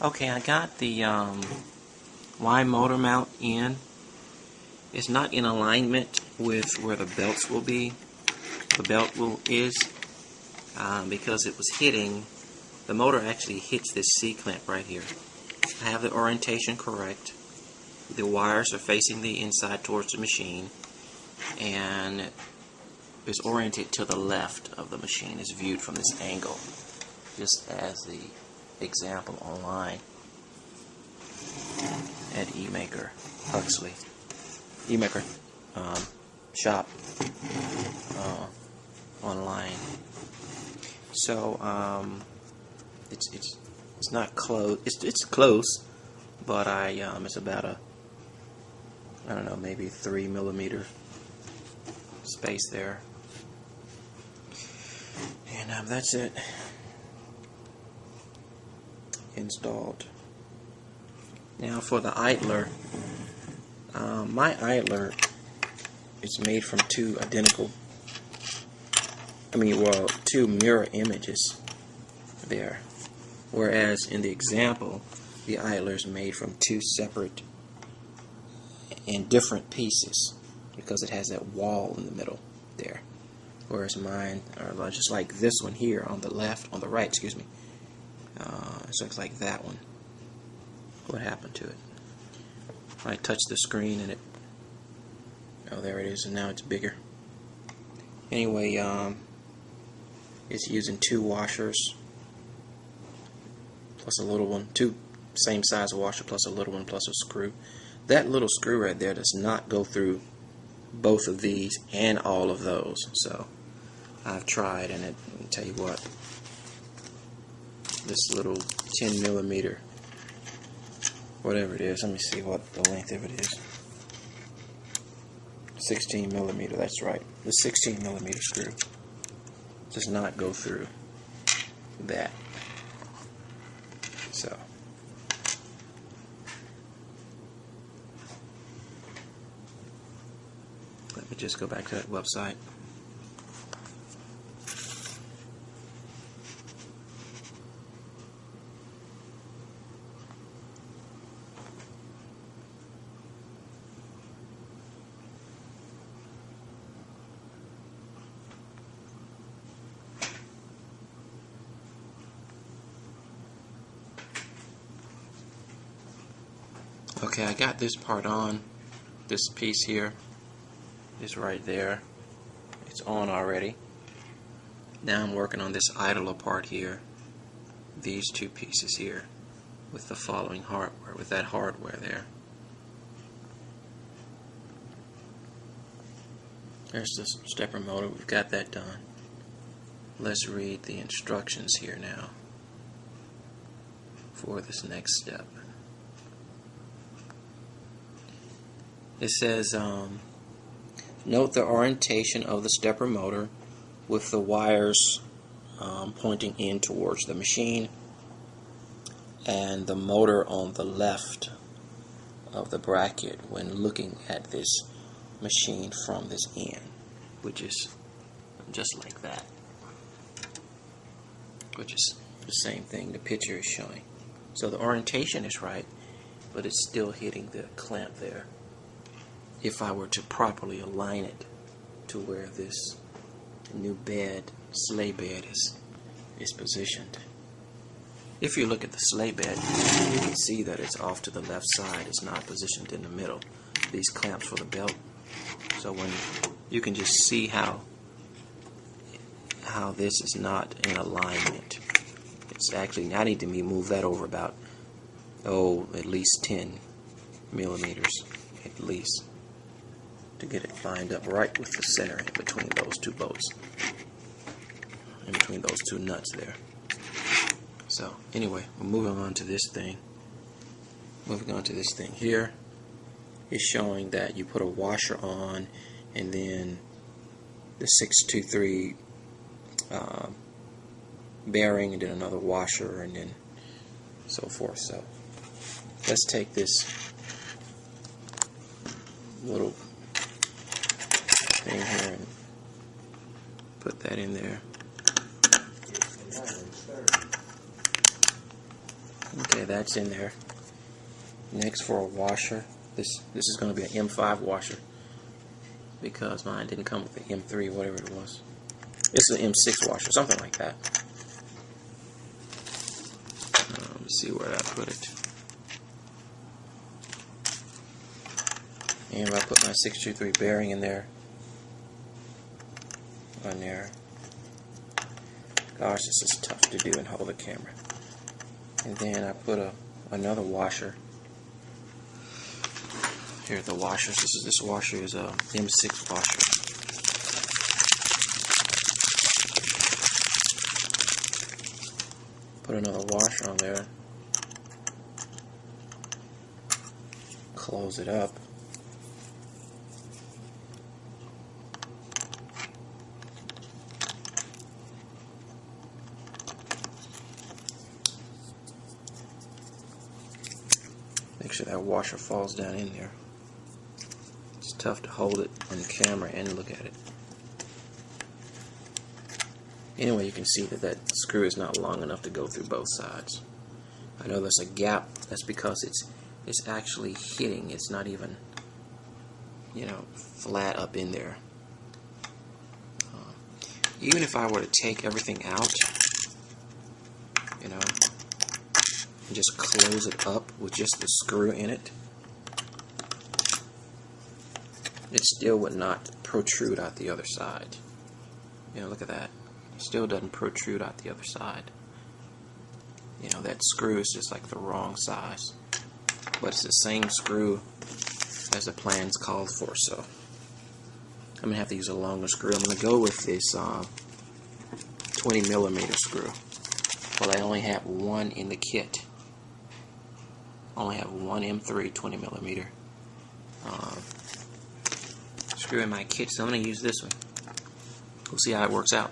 Okay, I got the Y motor mount in. It's not in alignment with where the belts will be. The belt is because it was hitting. The motor actually hits this C-clamp right here. I have the orientation correct. The wires are facing the inside towards the machine, and it's oriented to the left of the machine. It's viewed from this angle, just as the example online at eMaker Huxley eMaker shop online. So it's not close. It's close, but it's about I don't know, maybe 3 millimeter space there, and that's it. Installed. Now for the idler, my idler is made from two mirror images there, whereas in the example the idler is made from two separate and different pieces because it has that wall in the middle there, whereas mine are just like this one here on the right, excuse me. It looks like that one. What happened to it? I touched the screen and oh, there it is, and now it's bigger. Anyway, it's using two washers plus a little one, two same size washer plus a little one plus a screw. That little screw right there does not go through both of these and all of those. So I've tried, and I'll tell you what, this little 10 millimeter, whatever it is, let me see what the length of it is. 16 millimeter, that's right. The 16 millimeter screw does not go through that. So let me just go back to that website. Okay, I got this part on. This piece here is right there. It's on already. Now I'm working on this idler part here. These two pieces here with the following hardware, with that hardware there. There's the stepper motor. We've got that done. Let's read the instructions here now for this next step. It says, note the orientation of the stepper motor with the wires pointing in towards the machine and the motor on the left of the bracket when looking at this machine from this end, which is just like that, which is the same thing the picture is showing. So the orientation is right, but it's still hitting the clamp there. If I were to properly align it to where this new sleigh bed is positioned. If you look at the sleigh bed, you can see that it's off to the left side. It's not positioned in the middle. These clamps for the belt. So when you can just see how this is not in alignment. It's actually, I need to move that over about at least 10 millimeters at least, to get it lined up right with the center in between those two bolts, in between those two nuts there. So anyway, we're moving on to this thing. Moving on to this thing here is showing that you put a washer on, and then the 623 bearing, and then another washer, and then so forth. So let's take this little thing here and put that in there. Okay, that's in there. Next, for a washer, this is going to be an M5 washer because mine didn't come with the M3, whatever it was. It's an M6 washer, something like that. Let me see where I put it. And I put my 623 bearing in there. On there. Gosh, this is tough to do and hold the camera. And then I put another washer. Here are the washers. This washer is a M6 washer. Put another washer on there. Close it up. Make sure that washer falls down in there. It's tough to hold it on the camera and look at it. Anyway, you can see that screw is not long enough to go through both sides. I know there's a gap. That's because it's actually hitting. It's not even, flat up in there. Even if I were to take everything out, and just close it up with just the screw in it, it still would not protrude out the other side. Look at that. It still doesn't protrude out the other side. That screw is just like the wrong size. But it's the same screw as the plans called for, so I'm going to have to use a longer screw. I'm going to go with this 20mm screw. Well, I only have one in the kit. I only have one M3 20mm screw in my kit, so I'm going to use this one. We'll see how it works out.